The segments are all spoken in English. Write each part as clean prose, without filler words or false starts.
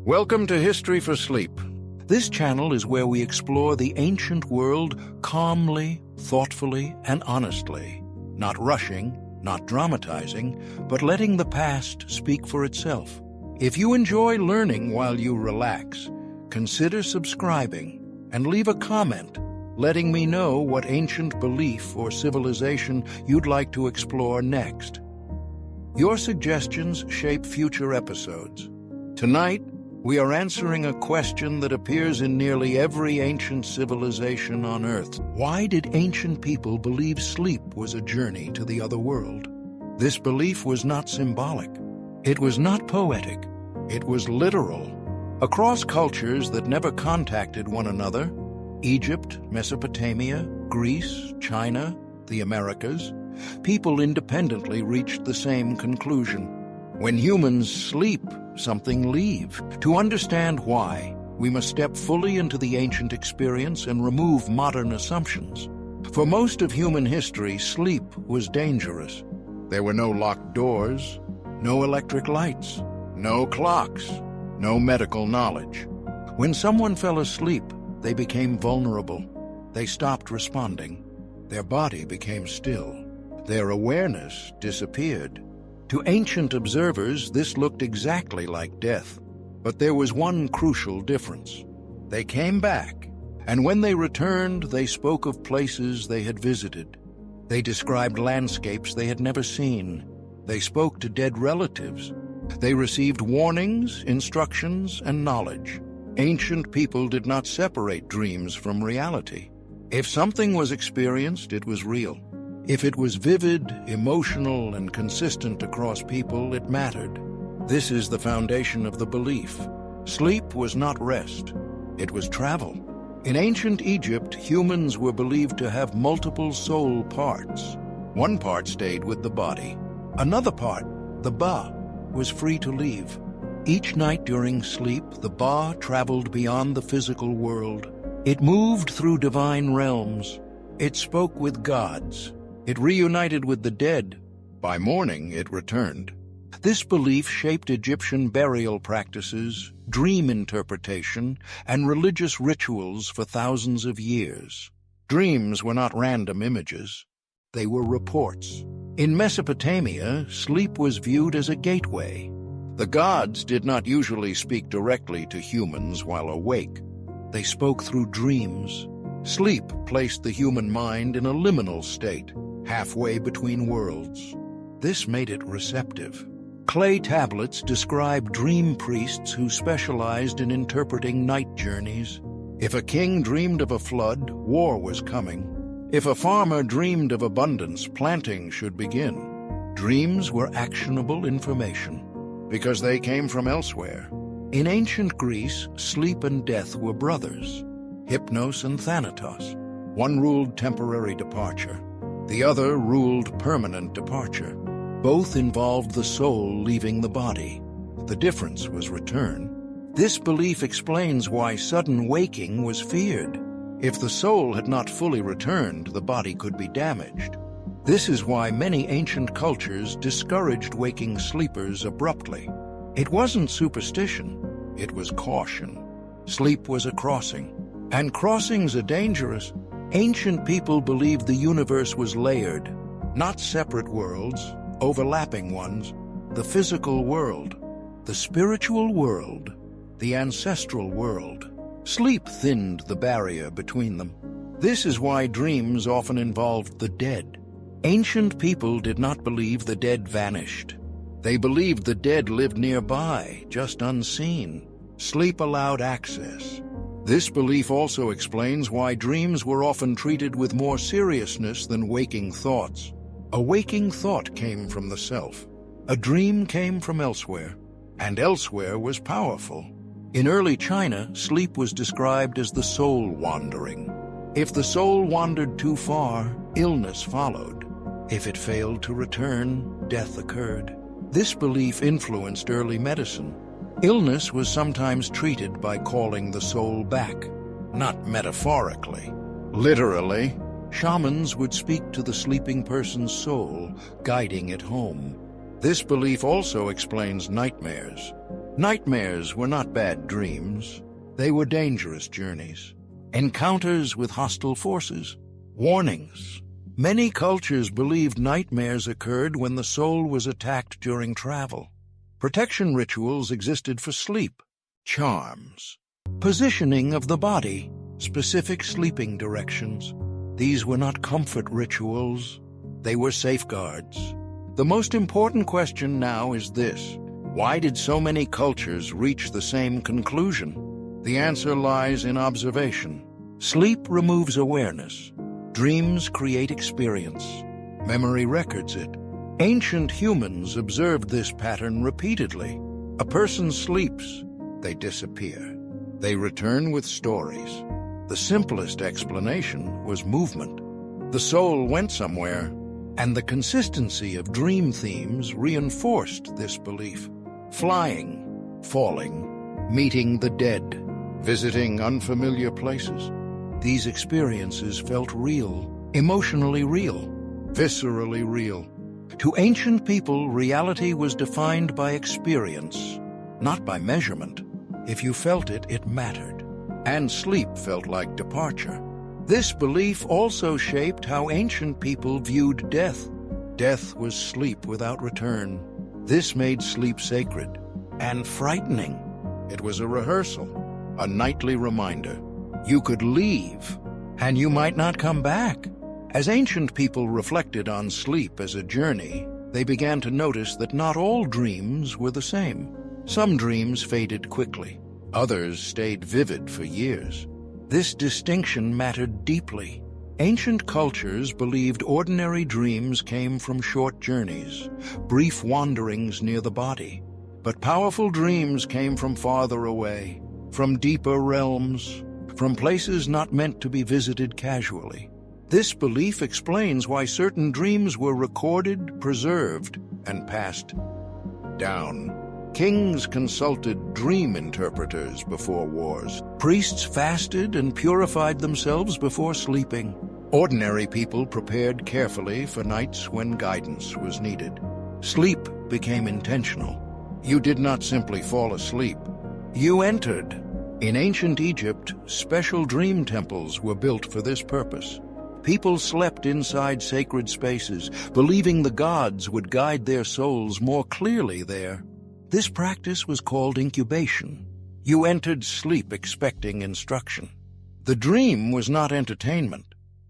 Welcome to History for Sleep. This channel is where we explore the ancient world calmly, thoughtfully, and honestly. Not rushing, not dramatizing, but letting the past speak for itself. If you enjoy learning while you relax, consider subscribing and leave a comment, letting me know what ancient belief or civilization you'd like to explore next. Your suggestions shape future episodes. Tonight, we are answering a question that appears in nearly every ancient civilization on Earth. Why did ancient people believe sleep was a journey to the other world? This belief was not symbolic. It was not poetic. It was literal. Across cultures that never contacted one another, Egypt, Mesopotamia, Greece, China, the Americas, people independently reached the same conclusion. When humans sleep, something leaves. To understand why, we must step fully into the ancient experience and remove modern assumptions. For most of human history, sleep was dangerous. There were no locked doors, no electric lights, no clocks, no medical knowledge. When someone fell asleep, they became vulnerable. They stopped responding. Their body became still. Their awareness disappeared. To ancient observers, this looked exactly like death. But there was one crucial difference. They came back, and when they returned, they spoke of places they had visited. They described landscapes they had never seen. They spoke to dead relatives. They received warnings, instructions, and knowledge. Ancient people did not separate dreams from reality. If something was experienced, it was real. If it was vivid, emotional, and consistent across people, it mattered. This is the foundation of the belief. Sleep was not rest. It was travel. In ancient Egypt, humans were believed to have multiple soul parts. One part stayed with the body. Another part, the Ba, was free to leave. Each night during sleep, the Ba traveled beyond the physical world. It moved through divine realms. It spoke with gods. It reunited with the dead. By morning, it returned. This belief shaped Egyptian burial practices, dream interpretation, and religious rituals for thousands of years. Dreams were not random images. They were reports. In Mesopotamia, sleep was viewed as a gateway. The gods did not usually speak directly to humans while awake. They spoke through dreams. Sleep placed the human mind in a liminal state, halfway between worlds. This made it receptive. Clay tablets describe dream priests who specialized in interpreting night journeys. If a king dreamed of a flood, war was coming. If a farmer dreamed of abundance, planting should begin. Dreams were actionable information because they came from elsewhere. In ancient Greece, sleep and death were brothers, Hypnos and Thanatos. One ruled temporary departure. The other ruled permanent departure. Both involved the soul leaving the body. The difference was return. This belief explains why sudden waking was feared. If the soul had not fully returned, the body could be damaged. This is why many ancient cultures discouraged waking sleepers abruptly. It wasn't superstition, it was caution. Sleep was a crossing, and crossings are dangerous. Ancient people believed the universe was layered, not separate worlds, overlapping ones. The physical world, the spiritual world, the ancestral world. Sleep thinned the barrier between them. This is why dreams often involved the dead. Ancient people did not believe the dead vanished. They believed the dead lived nearby, just unseen. Sleep allowed access. This belief also explains why dreams were often treated with more seriousness than waking thoughts. A waking thought came from the self. A dream came from elsewhere, and elsewhere was powerful. In early China, sleep was described as the soul wandering. If the soul wandered too far, illness followed. If it failed to return, death occurred. This belief influenced early medicine. Illness was sometimes treated by calling the soul back, not metaphorically. Literally, shamans would speak to the sleeping person's soul, guiding it home. This belief also explains nightmares. Nightmares were not bad dreams. They were dangerous journeys. Encounters with hostile forces. Warnings. Many cultures believed nightmares occurred when the soul was attacked during travel. Protection rituals existed for sleep. Charms. Positioning of the body. Specific sleeping directions. These were not comfort rituals. They were safeguards. The most important question now is this: why did so many cultures reach the same conclusion? The answer lies in observation. Sleep removes awareness. Dreams create experience. Memory records it. Ancient humans observed this pattern repeatedly. A person sleeps, they disappear. They return with stories. The simplest explanation was movement. The soul went somewhere, and the consistency of dream themes reinforced this belief. Flying, falling, meeting the dead, visiting unfamiliar places. These experiences felt real, emotionally real, viscerally real. To ancient people, reality was defined by experience, not by measurement. If you felt it, it mattered. And sleep felt like departure. This belief also shaped how ancient people viewed death. Death was sleep without return. This made sleep sacred and frightening. It was a rehearsal, a nightly reminder. You could leave, and you might not come back. As ancient people reflected on sleep as a journey, they began to notice that not all dreams were the same. Some dreams faded quickly. Others stayed vivid for years. This distinction mattered deeply. Ancient cultures believed ordinary dreams came from short journeys, brief wanderings near the body. But powerful dreams came from farther away, from deeper realms, from places not meant to be visited casually. This belief explains why certain dreams were recorded, preserved, and passed down. Kings consulted dream interpreters before wars. Priests fasted and purified themselves before sleeping. Ordinary people prepared carefully for nights when guidance was needed. Sleep became intentional. You did not simply fall asleep. You entered. In ancient Egypt, special dream temples were built for this purpose. People slept inside sacred spaces, believing the gods would guide their souls more clearly there. This practice was called incubation. You entered sleep expecting instruction. The dream was not entertainment.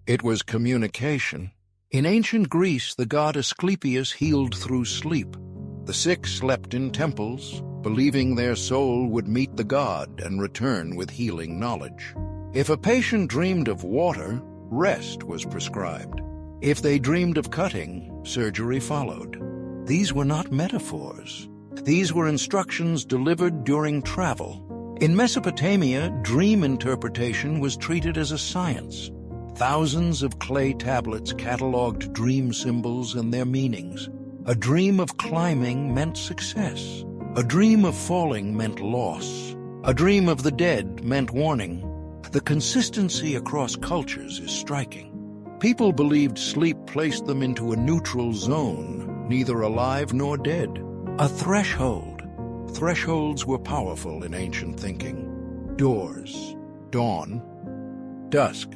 It was communication. In ancient Greece, the god Asclepius healed through sleep. The sick slept in temples, believing their soul would meet the god and return with healing knowledge. If a patient dreamed of water, rest was prescribed. If they dreamed of cutting, surgery followed. These were not metaphors. These were instructions delivered during travel. In Mesopotamia, dream interpretation was treated as a science. Thousands of clay tablets cataloged dream symbols and their meanings. A dream of climbing meant success. A dream of falling meant loss. A dream of the dead meant warning. The consistency across cultures is striking. People believed sleep placed them into a neutral zone, neither alive nor dead. A threshold. Thresholds were powerful in ancient thinking. Doors. Dawn. Dusk.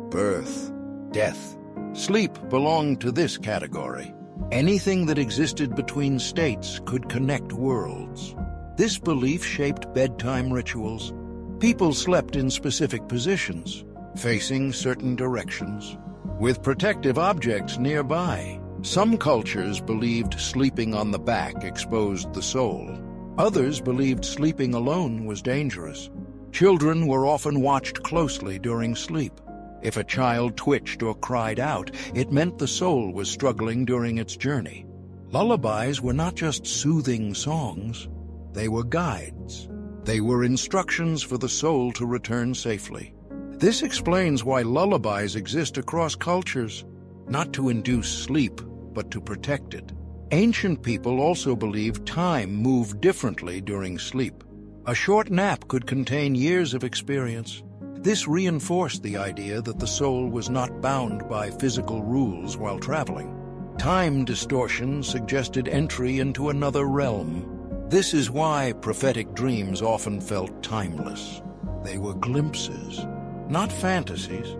Birth. Death. Sleep belonged to this category. Anything that existed between states could connect worlds. This belief shaped bedtime rituals. People slept in specific positions, facing certain directions, with protective objects nearby. Some cultures believed sleeping on the back exposed the soul. Others believed sleeping alone was dangerous. Children were often watched closely during sleep. If a child twitched or cried out, it meant the soul was struggling during its journey. Lullabies were not just soothing songs. They were guides. They were instructions for the soul to return safely. This explains why lullabies exist across cultures, not to induce sleep, but to protect it. Ancient people also believed time moved differently during sleep. A short nap could contain years of experience. This reinforced the idea that the soul was not bound by physical rules while traveling. Time distortion suggested entry into another realm. This is why prophetic dreams often felt timeless. They were glimpses, not fantasies.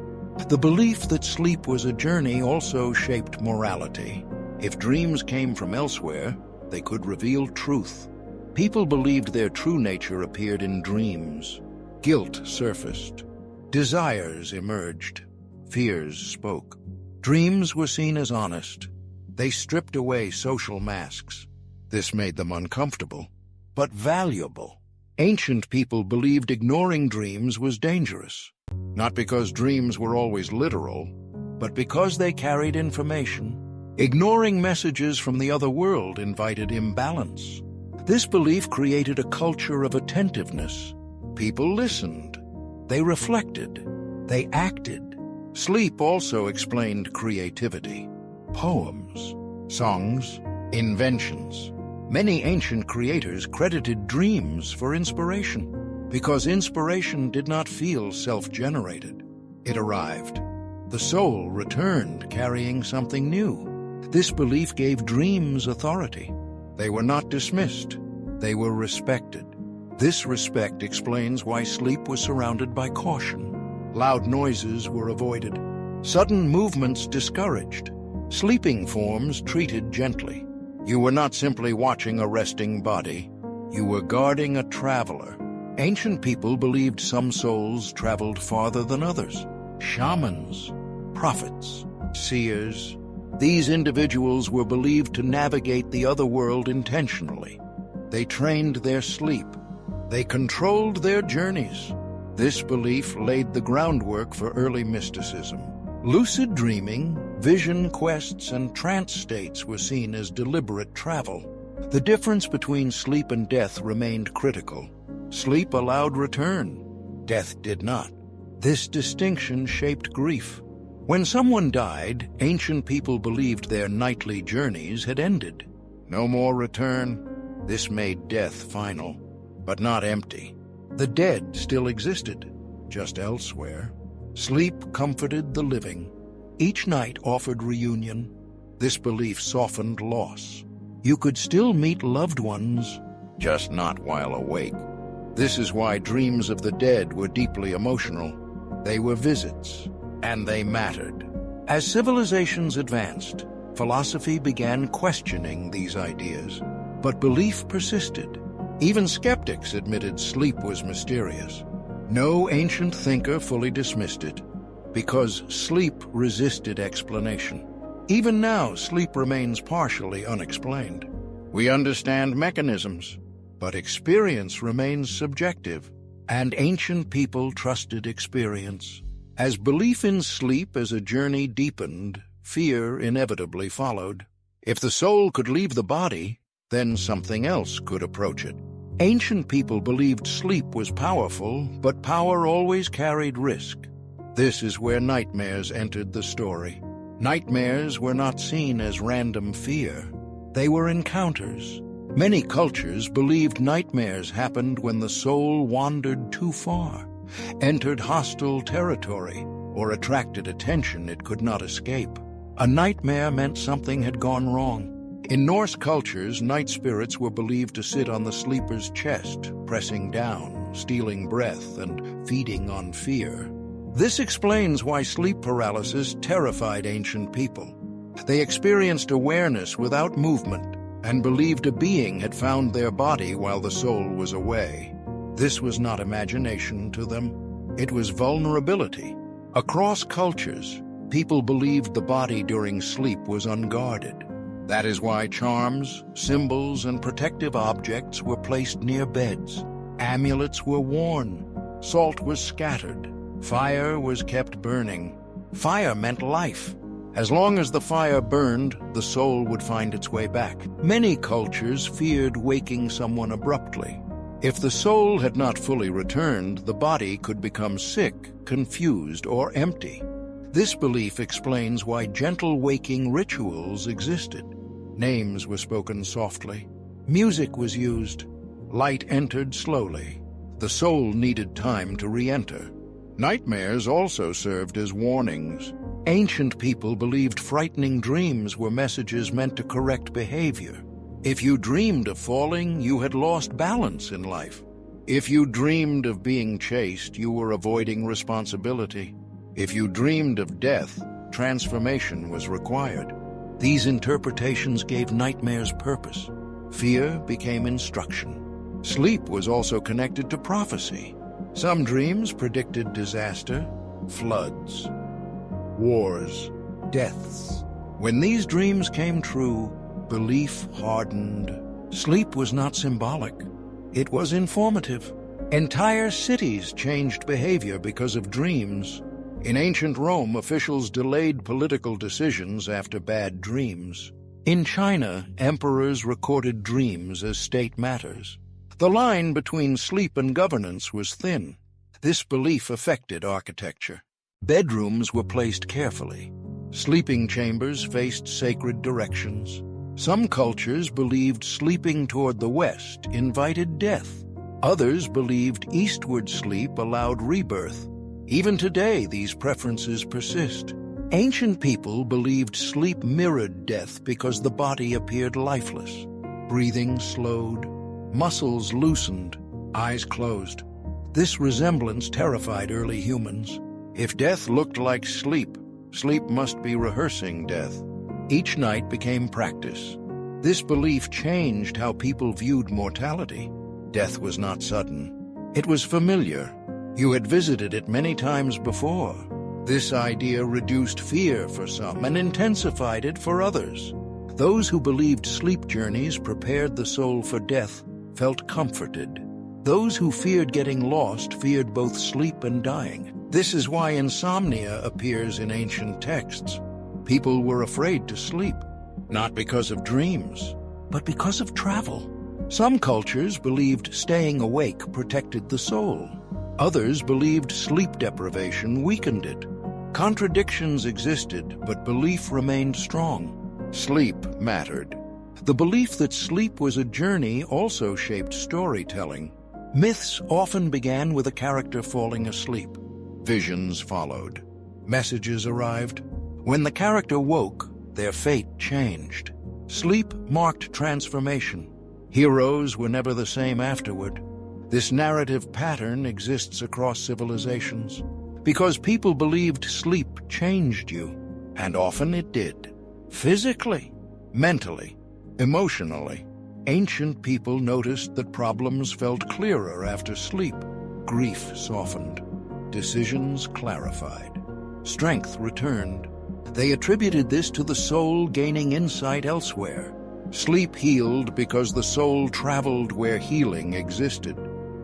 The belief that sleep was a journey also shaped morality. If dreams came from elsewhere, they could reveal truth. People believed their true nature appeared in dreams. Guilt surfaced. Desires emerged. Fears spoke. Dreams were seen as honest. They stripped away social masks. This made them uncomfortable, but valuable. Ancient people believed ignoring dreams was dangerous, not because dreams were always literal, but because they carried information. Ignoring messages from the other world invited imbalance. This belief created a culture of attentiveness. People listened. They reflected. They acted. Sleep also explained creativity. Poems, songs, inventions. Many ancient creators credited dreams for inspiration, because inspiration did not feel self-generated. It arrived. The soul returned carrying something new. This belief gave dreams authority. They were not dismissed. They were respected. This respect explains why sleep was surrounded by caution. Loud noises were avoided. Sudden movements discouraged. Sleeping forms treated gently. You were not simply watching a resting body. You were guarding a traveler. Ancient people believed some souls traveled farther than others. Shamans, prophets, seers. These individuals were believed to navigate the other world intentionally. They trained their sleep. They controlled their journeys. This belief laid the groundwork for early mysticism. Lucid dreaming, vision quests, and trance states were seen as deliberate travel. The difference between sleep and death remained critical. Sleep allowed return. Death did not. This distinction shaped grief. When someone died, ancient people believed their nightly journeys had ended. No more return. This made death final, but not empty. The dead still existed, just elsewhere. Sleep comforted the living. Each night offered reunion. This belief softened loss. You could still meet loved ones, just not while awake. This is why dreams of the dead were deeply emotional. They were visits, and they mattered. As civilizations advanced, philosophy began questioning these ideas, but belief persisted. Even skeptics admitted sleep was mysterious. No ancient thinker fully dismissed it, because sleep resisted explanation. Even now, sleep remains partially unexplained. We understand mechanisms, but experience remains subjective, and ancient people trusted experience. As belief in sleep as a journey deepened, fear inevitably followed. If the soul could leave the body, then something else could approach it. Ancient people believed sleep was powerful, but power always carried risk. This is where nightmares entered the story. Nightmares were not seen as random fear. They were encounters. Many cultures believed nightmares happened when the soul wandered too far, entered hostile territory, or attracted attention it could not escape. A nightmare meant something had gone wrong. In Norse cultures, night spirits were believed to sit on the sleeper's chest, pressing down, stealing breath, and feeding on fear. This explains why sleep paralysis terrified ancient people. They experienced awareness without movement and believed a being had found their body while the soul was away. This was not imagination to them. It was vulnerability. Across cultures, people believed the body during sleep was unguarded. That is why charms, symbols, and protective objects were placed near beds. Amulets were worn. Salt was scattered. Fire was kept burning. Fire meant life. As long as the fire burned, the soul would find its way back. Many cultures feared waking someone abruptly. If the soul had not fully returned, the body could become sick, confused, or empty. This belief explains why gentle waking rituals existed. Names were spoken softly. Music was used. Light entered slowly. The soul needed time to re-enter. Nightmares also served as warnings. Ancient people believed frightening dreams were messages meant to correct behavior. If you dreamed of falling, you had lost balance in life. If you dreamed of being chased, you were avoiding responsibility. If you dreamed of death, transformation was required. These interpretations gave nightmares purpose. Fear became instruction. Sleep was also connected to prophecy. Some dreams predicted disaster, floods, wars, deaths. When these dreams came true, belief hardened. Sleep was not symbolic. It was informative. Entire cities changed behavior because of dreams. In ancient Rome, officials delayed political decisions after bad dreams. In China, emperors recorded dreams as state matters. The line between sleep and governance was thin. This belief affected architecture. Bedrooms were placed carefully. Sleeping chambers faced sacred directions. Some cultures believed sleeping toward the west invited death. Others believed eastward sleep allowed rebirth. Even today, these preferences persist. Ancient people believed sleep mirrored death because the body appeared lifeless. Breathing slowed, muscles loosened, eyes closed. This resemblance terrified early humans. If death looked like sleep, sleep must be rehearsing death. Each night became practice. This belief changed how people viewed mortality. Death was not sudden. It was familiar. You had visited it many times before. This idea reduced fear for some and intensified it for others. Those who believed sleep journeys prepared the soul for death felt comforted. Those who feared getting lost feared both sleep and dying. This is why insomnia appears in ancient texts. People were afraid to sleep, not because of dreams, but because of travel. Some cultures believed staying awake protected the soul. Others believed sleep deprivation weakened it. Contradictions existed, but belief remained strong. Sleep mattered. The belief that sleep was a journey also shaped storytelling. Myths often began with a character falling asleep. Visions followed. Messages arrived. When the character woke, their fate changed. Sleep marked transformation. Heroes were never the same afterward. This narrative pattern exists across civilizations because people believed sleep changed you, and often it did. Physically, mentally, emotionally. Ancient people noticed that problems felt clearer after sleep. Grief softened. Decisions clarified. Strength returned. They attributed this to the soul gaining insight elsewhere. Sleep healed because the soul traveled where healing existed.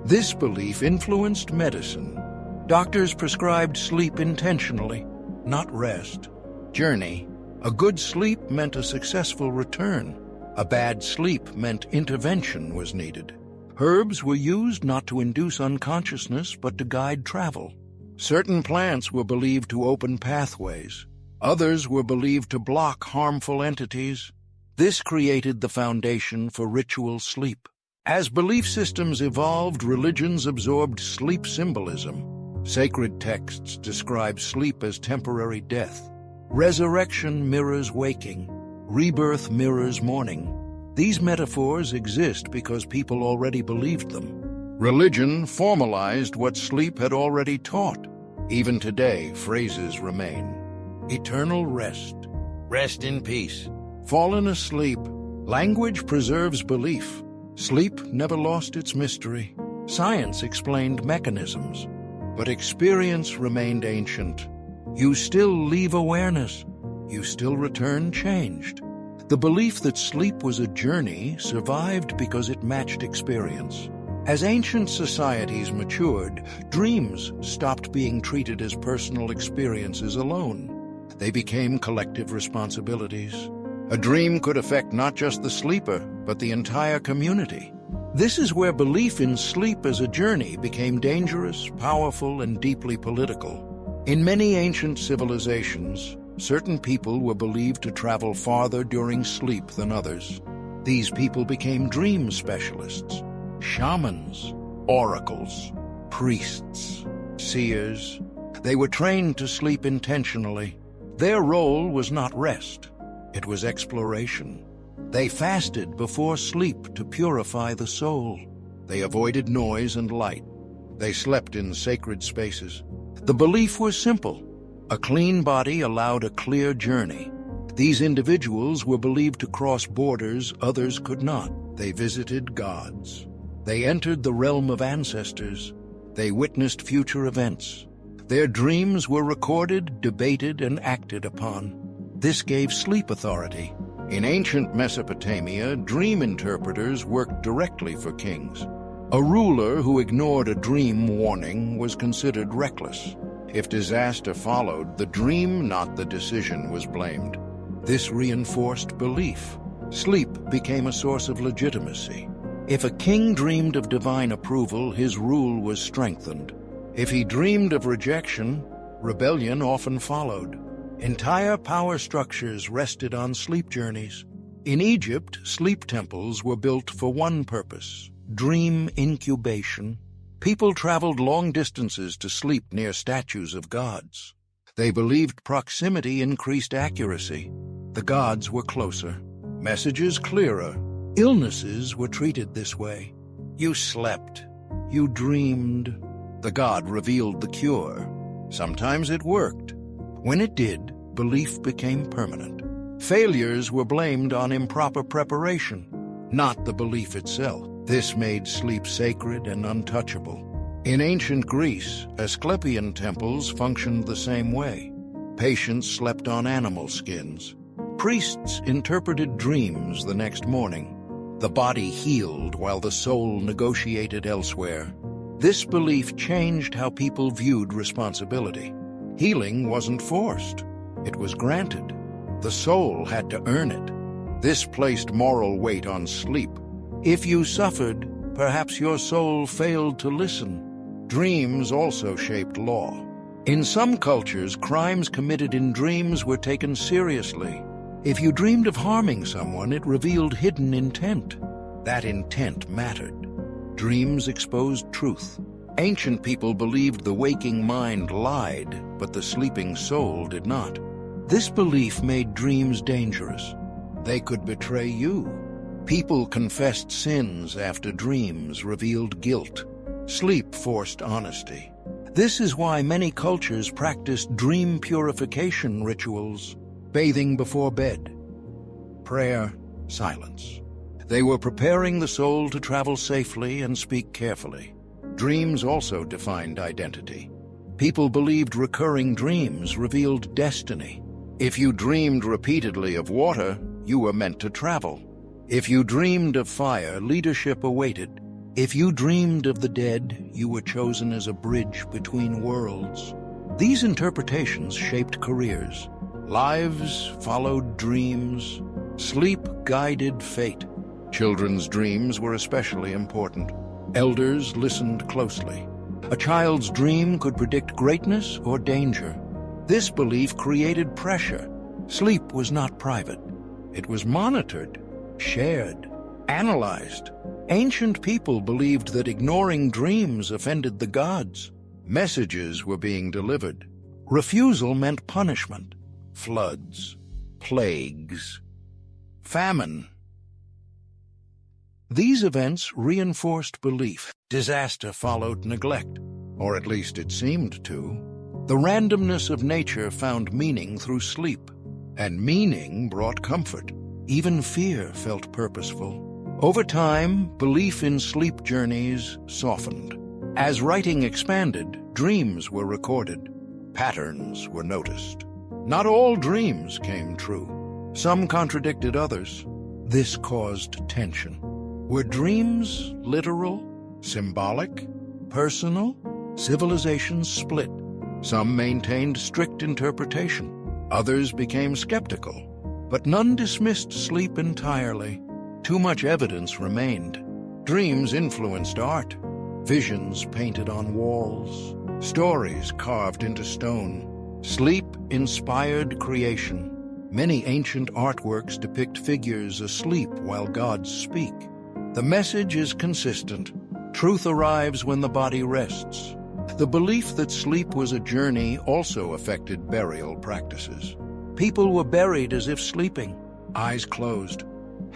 This belief influenced medicine. Doctors prescribed sleep intentionally, not rest. Journey. A good sleep meant a successful return. A bad sleep meant intervention was needed. Herbs were used not to induce unconsciousness, but to guide travel. Certain plants were believed to open pathways. Others were believed to block harmful entities. This created the foundation for ritual sleep. As belief systems evolved, religions absorbed sleep symbolism. Sacred texts describe sleep as temporary death. Resurrection mirrors waking. Rebirth mirrors mourning. These metaphors exist because people already believed them. Religion formalized what sleep had already taught. Even today, phrases remain. Eternal rest. Rest in peace. Fallen asleep. Language preserves belief. Sleep never lost its mystery. Science explained mechanisms, but experience remained ancient. You still leave awareness. You still return changed. The belief that sleep was a journey survived because it matched experience. As ancient societies matured, dreams stopped being treated as personal experiences alone. They became collective responsibilities. A dream could affect not just the sleeper, but the entire community. This is where belief in sleep as a journey became dangerous, powerful, and deeply political. In many ancient civilizations, certain people were believed to travel farther during sleep than others. These people became dream specialists, shamans, oracles, priests, seers. They were trained to sleep intentionally. Their role was not rest. It was exploration. They fasted before sleep to purify the soul. They avoided noise and light. They slept in sacred spaces. The belief was simple. A clean body allowed a clear journey. These individuals were believed to cross borders others could not. They visited gods. They entered the realm of ancestors. They witnessed future events. Their dreams were recorded, debated, and acted upon. This gave sleep authority. In ancient Mesopotamia, dream interpreters worked directly for kings. A ruler who ignored a dream warning was considered reckless. If disaster followed, the dream, not the decision, was blamed. This reinforced belief. Sleep became a source of legitimacy. If a king dreamed of divine approval, his rule was strengthened. If he dreamed of rejection, rebellion often followed. Entire power structures rested on sleep journeys. In Egypt, sleep temples were built for one purpose: dream incubation. People traveled long distances to sleep near statues of gods. They believed proximity increased accuracy. The gods were closer, messages clearer. Illnesses were treated this way. You slept. You dreamed. The god revealed the cure. Sometimes it worked. When it did, belief became permanent. Failures were blamed on improper preparation, not the belief itself. This made sleep sacred and untouchable. In ancient Greece, Asclepian temples functioned the same way. Patients slept on animal skins. Priests interpreted dreams the next morning. The body healed while the soul negotiated elsewhere. This belief changed how people viewed responsibility. Healing wasn't forced. It was granted. The soul had to earn it. This placed moral weight on sleep. If you suffered, perhaps your soul failed to listen. Dreams also shaped law. In some cultures, crimes committed in dreams were taken seriously. If you dreamed of harming someone, it revealed hidden intent. That intent mattered. Dreams exposed truth. Ancient people believed the waking mind lied, but the sleeping soul did not. This belief made dreams dangerous. They could betray you. People confessed sins after dreams revealed guilt. Sleep forced honesty. This is why many cultures practiced dream purification rituals: bathing before bed, prayer, silence. They were preparing the soul to travel safely and speak carefully. Dreams also defined identity. People believed recurring dreams revealed destiny. If you dreamed repeatedly of water, you were meant to travel. If you dreamed of fire, leadership awaited. If you dreamed of the dead, you were chosen as a bridge between worlds. These interpretations shaped careers. Lives followed dreams. Sleep guided fate. Children's dreams were especially important. Elders listened closely. A child's dream could predict greatness or danger. This belief created pressure. Sleep was not private. It was monitored, shared, analyzed. Ancient people believed that ignoring dreams offended the gods. Messages were being delivered. Refusal meant punishment. Floods, plagues, famine. These events reinforced belief. Disaster followed neglect, or at least it seemed to. The randomness of nature found meaning through sleep, and meaning brought comfort. Even fear felt purposeful. Over time, belief in sleep journeys softened. As writing expanded, dreams were recorded. Patterns were noticed. Not all dreams came true. Some contradicted others. This caused tension. Were dreams literal, symbolic, personal? Civilizations split. Some maintained strict interpretation. Others became skeptical. But none dismissed sleep entirely. Too much evidence remained. Dreams influenced art. Visions painted on walls. Stories carved into stone. Sleep inspired creation. Many ancient artworks depict figures asleep while gods speak. The message is consistent. Truth arrives when the body rests. The belief that sleep was a journey also affected burial practices. People were buried as if sleeping, eyes closed,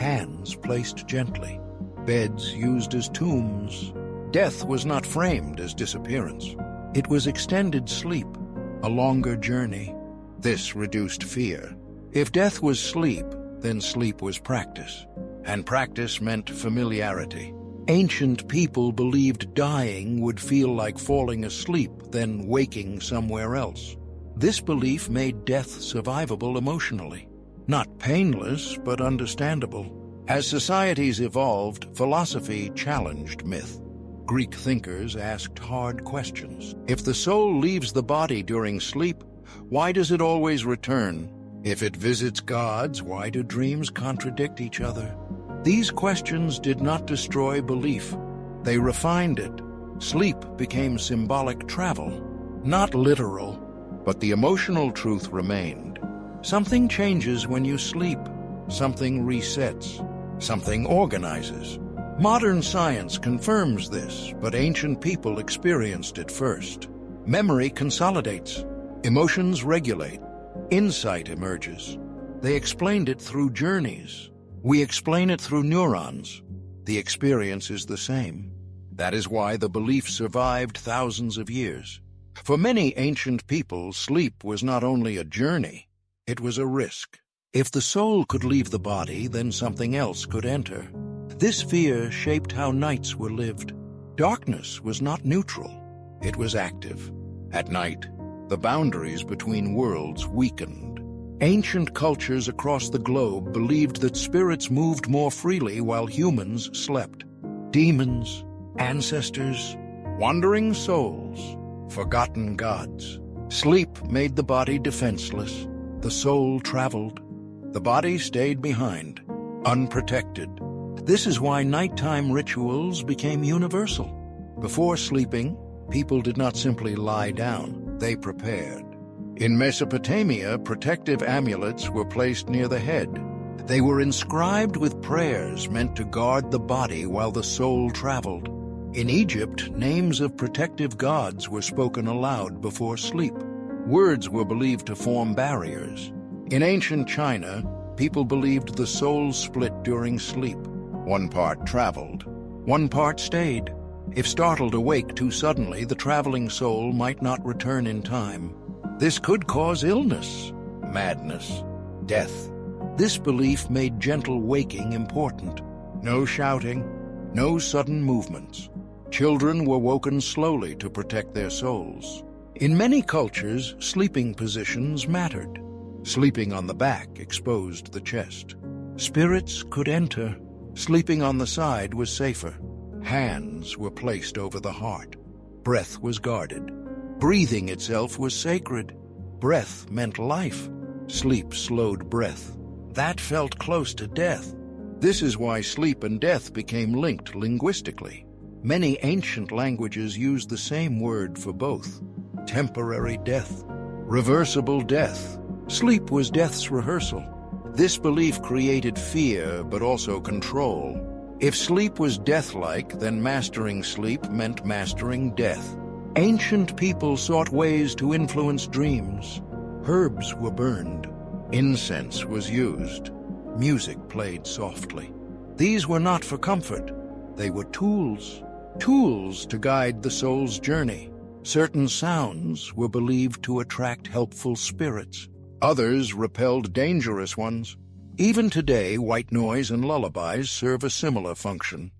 hands placed gently, beds used as tombs. Death was not framed as disappearance. It was extended sleep, a longer journey. This reduced fear. If death was sleep, then sleep was practice, and practice meant familiarity. Ancient people believed dying would feel like falling asleep, then waking somewhere else. This belief made death survivable emotionally. Not painless, but understandable. As societies evolved, philosophy challenged myth. Greek thinkers asked hard questions. If the soul leaves the body during sleep, why does it always return? If it visits gods, why do dreams contradict each other? These questions did not destroy belief. They refined it. Sleep became symbolic travel, not literal, but the emotional truth remained. Something changes when you sleep. Something resets. Something organizes. Modern science confirms this, but ancient people experienced it first. Memory consolidates. Emotions regulate. Insight emerges. They explained it through journeys. We explain it through neurons. The experience is the same. That is why the belief survived thousands of years. For many ancient people, sleep was not only a journey, it was a risk. If the soul could leave the body, then something else could enter. This fear shaped how nights were lived. Darkness was not neutral. It was active. At night, the boundaries between worlds weakened. Ancient cultures across the globe believed that spirits moved more freely while humans slept. Demons, ancestors, wandering souls, forgotten gods. Sleep made the body defenseless. The soul traveled. The body stayed behind, unprotected. This is why nighttime rituals became universal. Before sleeping, people did not simply lie down, they prepared. In Mesopotamia, protective amulets were placed near the head. They were inscribed with prayers meant to guard the body while the soul traveled. In Egypt, names of protective gods were spoken aloud before sleep. Words were believed to form barriers. In ancient China, people believed the soul split during sleep. One part traveled, one part stayed. If startled awake too suddenly, the traveling soul might not return in time. This could cause illness, madness, death. This belief made gentle waking important. No shouting, no sudden movements. Children were woken slowly to protect their souls. In many cultures, sleeping positions mattered. Sleeping on the back exposed the chest. Spirits could enter. Sleeping on the side was safer. Hands were placed over the heart. Breath was guarded. Breathing itself was sacred. Breath meant life. Sleep slowed breath. That felt close to death. This is why sleep and death became linked linguistically. Many ancient languages used the same word for both. Temporary death. Reversible death. Sleep was death's rehearsal. This belief created fear, but also control. If sleep was death-like, then mastering sleep meant mastering death. Ancient people sought ways to influence dreams. Herbs were burned. Incense was used. Music played softly. These were not for comfort. They were tools. Tools to guide the soul's journey. Certain sounds were believed to attract helpful spirits. Others repelled dangerous ones. Even today, white noise and lullabies serve a similar function.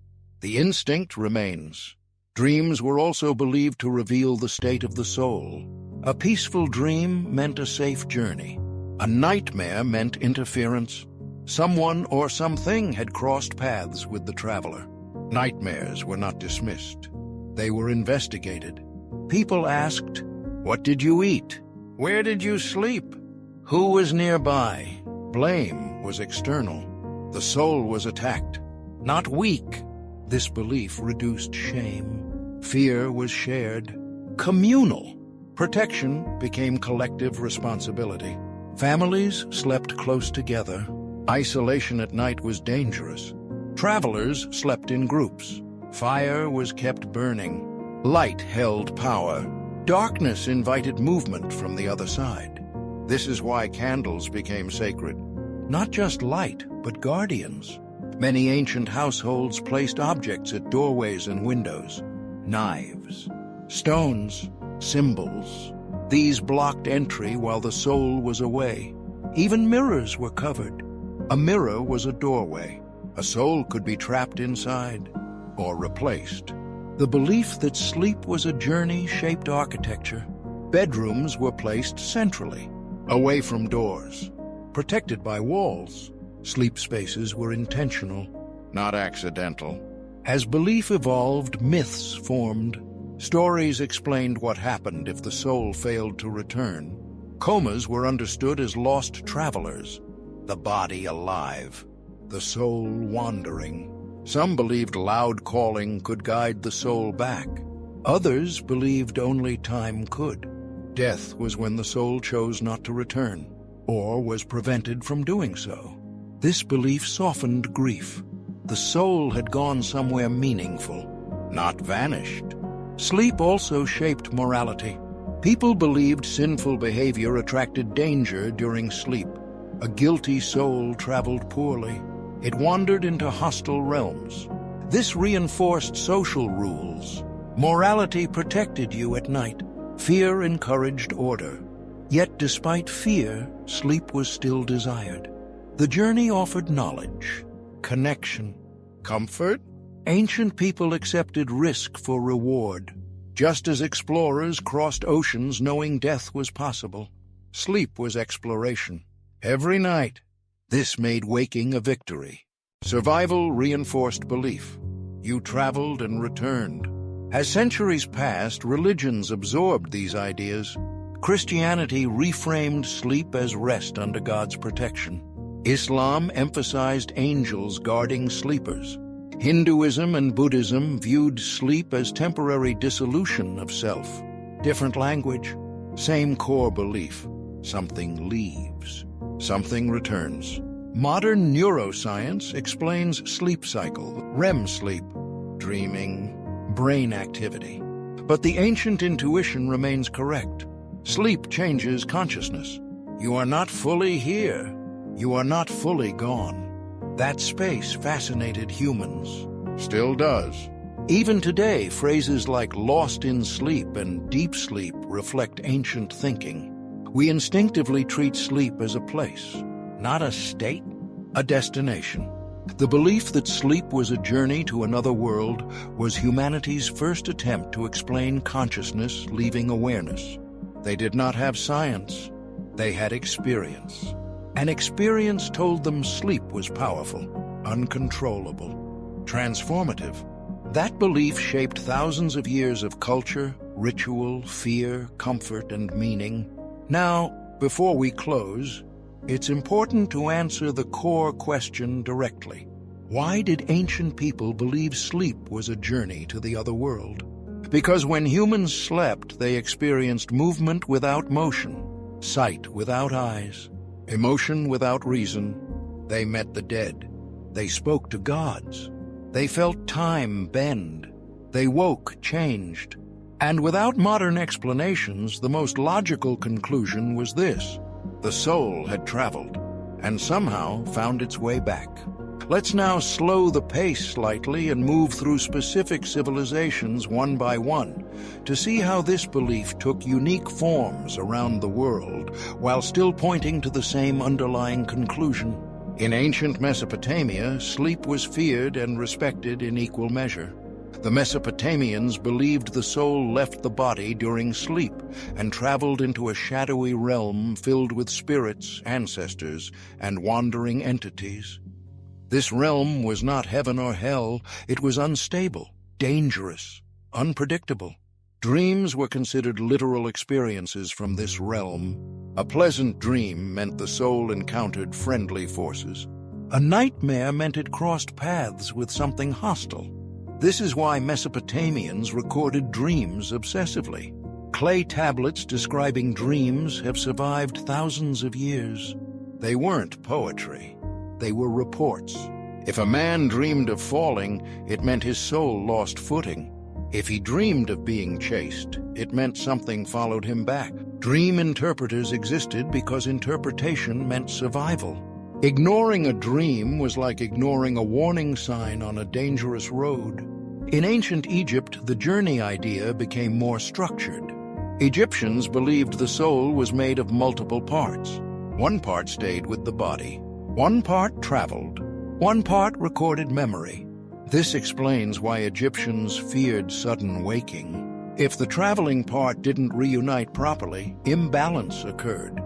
The instinct remains. Dreams were also believed to reveal the state of the soul. A peaceful dream meant a safe journey. A nightmare meant interference. Someone or something had crossed paths with the traveler. Nightmares were not dismissed. They were investigated. People asked, "What did you eat? Where did you sleep? Who was nearby?" Blame was external. The soul was attacked, not weak. This belief reduced shame. Fear was shared. Communal. Protection became collective responsibility. Families slept close together. Isolation at night was dangerous. Travelers slept in groups. Fire was kept burning. Light held power. Darkness invited movement from the other side. This is why candles became sacred. Not just light, but guardians. Many ancient households placed objects at doorways and windows. Knives, stones, symbols. These blocked entry while the soul was away. Even mirrors were covered. A mirror was a doorway. A soul could be trapped inside or replaced. The belief that sleep was a journey shaped architecture. Bedrooms were placed centrally, away from doors, protected by walls. Sleep spaces were intentional, not accidental. As belief evolved, myths formed. Stories explained what happened if the soul failed to return. Comas were understood as lost travelers, the body alive, the soul wandering. Some believed loud calling could guide the soul back. Others believed only time could. Death was when the soul chose not to return, or was prevented from doing so. This belief softened grief. The soul had gone somewhere meaningful, not vanished. Sleep also shaped morality. People believed sinful behavior attracted danger during sleep. A guilty soul traveled poorly. It wandered into hostile realms. This reinforced social rules. Morality protected you at night. Fear encouraged order. Yet despite fear, sleep was still desired. The journey offered knowledge, connection, comfort. Ancient people accepted risk for reward, just as explorers crossed oceans knowing death was possible. Sleep was exploration. Every night, this made waking a victory. Survival reinforced belief. You traveled and returned. As centuries passed, religions absorbed these ideas. Christianity reframed sleep as rest under God's protection. Islam emphasized angels guarding sleepers. Hinduism and Buddhism viewed sleep as temporary dissolution of self. Different language, same core belief. Something leaves, something returns. Modern neuroscience explains sleep cycle, REM sleep, dreaming, brain activity. But the ancient intuition remains correct. Sleep changes consciousness. You are not fully here. You are not fully gone. That space fascinated humans. Still does. Even today, phrases like lost in sleep and deep sleep reflect ancient thinking. We instinctively treat sleep as a place, not a state, a destination. The belief that sleep was a journey to another world was humanity's first attempt to explain consciousness leaving awareness. They did not have science. They had experience. And experience told them sleep was powerful, uncontrollable, transformative. That belief shaped thousands of years of culture, ritual, fear, comfort, and meaning. Now, before we close, it's important to answer the core question directly. Why did ancient people believe sleep was a journey to the other world? Because when humans slept, they experienced movement without motion, sight without eyes, emotion without reason. They met the dead. They spoke to gods. They felt time bend. They woke changed. And without modern explanations, the most logical conclusion was this: the soul had traveled and somehow found its way back. Let's now slow the pace slightly and move through specific civilizations one by one to see how this belief took unique forms around the world while still pointing to the same underlying conclusion. In ancient Mesopotamia, sleep was feared and respected in equal measure. The Mesopotamians believed the soul left the body during sleep and traveled into a shadowy realm filled with spirits, ancestors, and wandering entities. This realm was not heaven or hell. It was unstable, dangerous, unpredictable. Dreams were considered literal experiences from this realm. A pleasant dream meant the soul encountered friendly forces. A nightmare meant it crossed paths with something hostile. This is why Mesopotamians recorded dreams obsessively. Clay tablets describing dreams have survived thousands of years. They weren't poetry. They were reports. If a man dreamed of falling, it meant his soul lost footing. If he dreamed of being chased, it meant something followed him back. Dream interpreters existed because interpretation meant survival. Ignoring a dream was like ignoring a warning sign on a dangerous road. In ancient Egypt, the journey idea became more structured. Egyptians believed the soul was made of multiple parts. One part stayed with the body. One part traveled. One part recorded memory. This explains why Egyptians feared sudden waking. If the traveling part didn't reunite properly, imbalance occurred.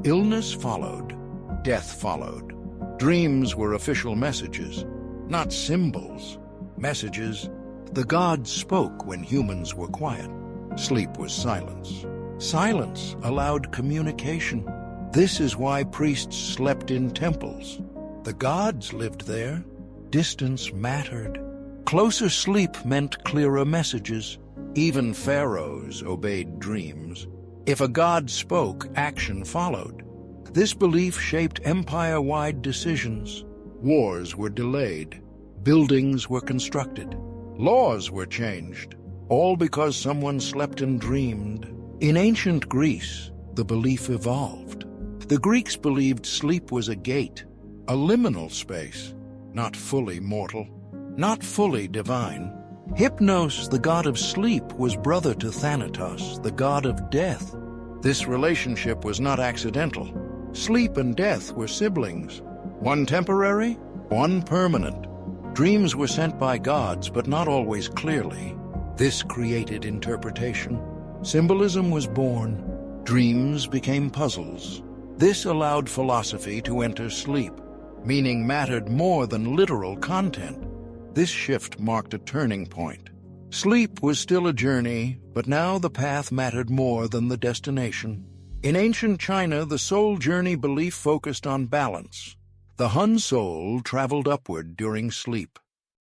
Illness followed. Death followed. Dreams were official messages, not symbols. Messages. The gods spoke when humans were quiet. Sleep was silence. Silence allowed communication. This is why priests slept in temples. The gods lived there. Distance mattered. Closer sleep meant clearer messages. Even pharaohs obeyed dreams. If a god spoke, action followed. This belief shaped empire-wide decisions. Wars were delayed. Buildings were constructed. Laws were changed. All because someone slept and dreamed. In ancient Greece, the belief evolved. The Greeks believed sleep was a gate, a liminal space, not fully mortal, not fully divine. Hypnos, the god of sleep, was brother to Thanatos, the god of death. This relationship was not accidental. Sleep and death were siblings, one temporary, one permanent. Dreams were sent by gods, but not always clearly. This created interpretation. Symbolism was born. Dreams became puzzles. This allowed philosophy to enter sleep. Meaning mattered more than literal content. This shift marked a turning point. Sleep was still a journey, but now the path mattered more than the destination. In ancient China, the soul journey belief focused on balance. The Hun soul traveled upward during sleep.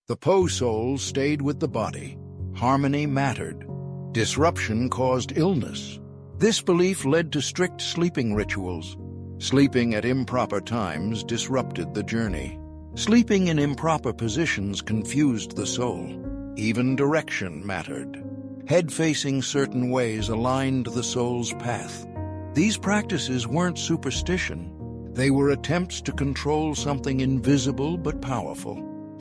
The Po soul stayed with the body. Harmony mattered. Disruption caused illness. This belief led to strict sleeping rituals. Sleeping at improper times disrupted the journey. Sleeping in improper positions confused the soul. Even direction mattered. Head facing certain ways aligned the soul's path. These practices weren't superstition. They were attempts to control something invisible but powerful.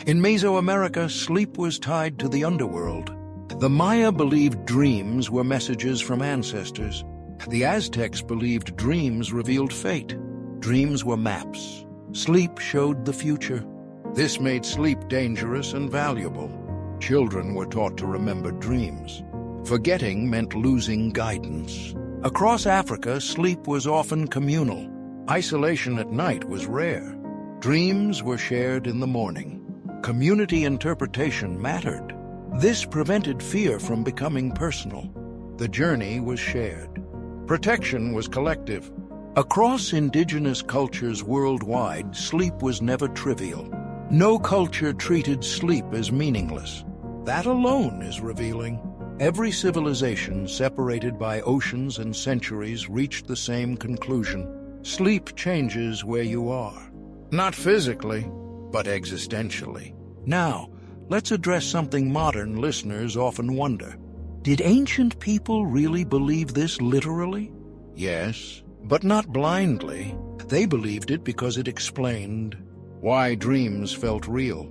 In Mesoamerica, sleep was tied to the underworld. The Maya believed dreams were messages from ancestors. The Aztecs believed dreams revealed fate. Dreams were maps. Sleep showed the future. This made sleep dangerous and valuable. Children were taught to remember dreams. Forgetting meant losing guidance. Across Africa, sleep was often communal. Isolation at night was rare. Dreams were shared in the morning. Community interpretation mattered. This prevented fear from becoming personal. The journey was shared. Protection was collective. Across indigenous cultures worldwide, sleep was never trivial. No culture treated sleep as meaningless. That alone is revealing. Every civilization, separated by oceans and centuries, reached the same conclusion. Sleep changes where you are. Not physically, but existentially. Now, let's address something modern listeners often wonder. Did ancient people really believe this literally? Yes, but not blindly. They believed it because it explained why dreams felt real,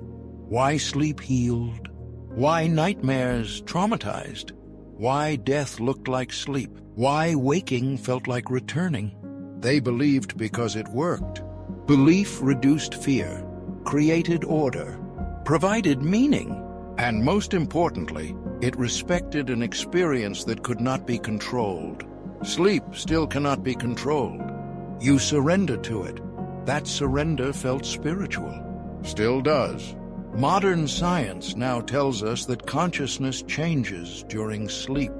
why sleep healed, why nightmares traumatized, why death looked like sleep, why waking felt like returning. They believed because it worked. Belief reduced fear, created order, provided meaning, and most importantly, it respected an experience that could not be controlled. Sleep still cannot be controlled. You surrender to it. That surrender felt spiritual. Still does. Modern science now tells us that consciousness changes during sleep.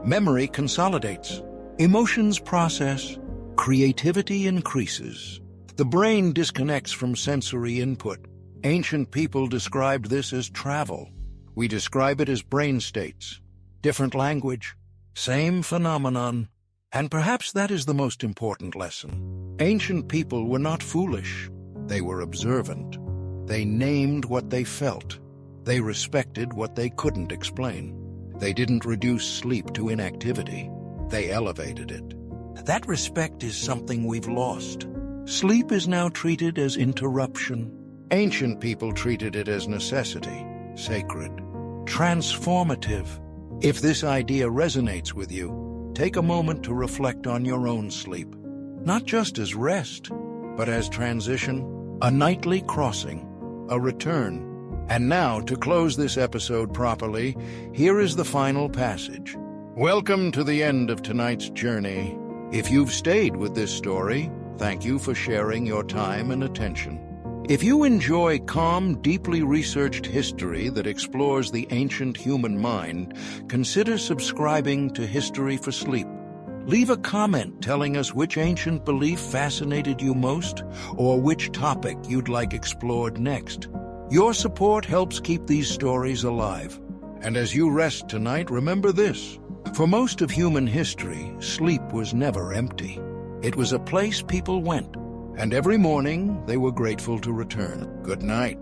Memory consolidates. Emotions process. Creativity increases. The brain disconnects from sensory input. Ancient people described this as travel. We describe it as brain states. Different language, same phenomenon. And perhaps that is the most important lesson. Ancient people were not foolish. They were observant. They named what they felt. They respected what they couldn't explain. They didn't reduce sleep to inactivity. They elevated it. That respect is something we've lost. Sleep is now treated as interruption. Ancient people treated it as necessity, sacred, transformative. If this idea resonates with you, take a moment to reflect on your own sleep, not just as rest, but as transition, a nightly crossing, a return. And now, to close this episode properly, here is the final passage. Welcome to the end of tonight's journey. If you've stayed with this story, thank you for sharing your time and attention. If you enjoy calm, deeply researched history that explores the ancient human mind, consider subscribing to History for Sleep. Leave a comment telling us which ancient belief fascinated you most, or which topic you'd like explored next. Your support helps keep these stories alive. And as you rest tonight, remember this. For most of human history, sleep was never empty. It was a place people went, and every morning they were grateful to return. Good night.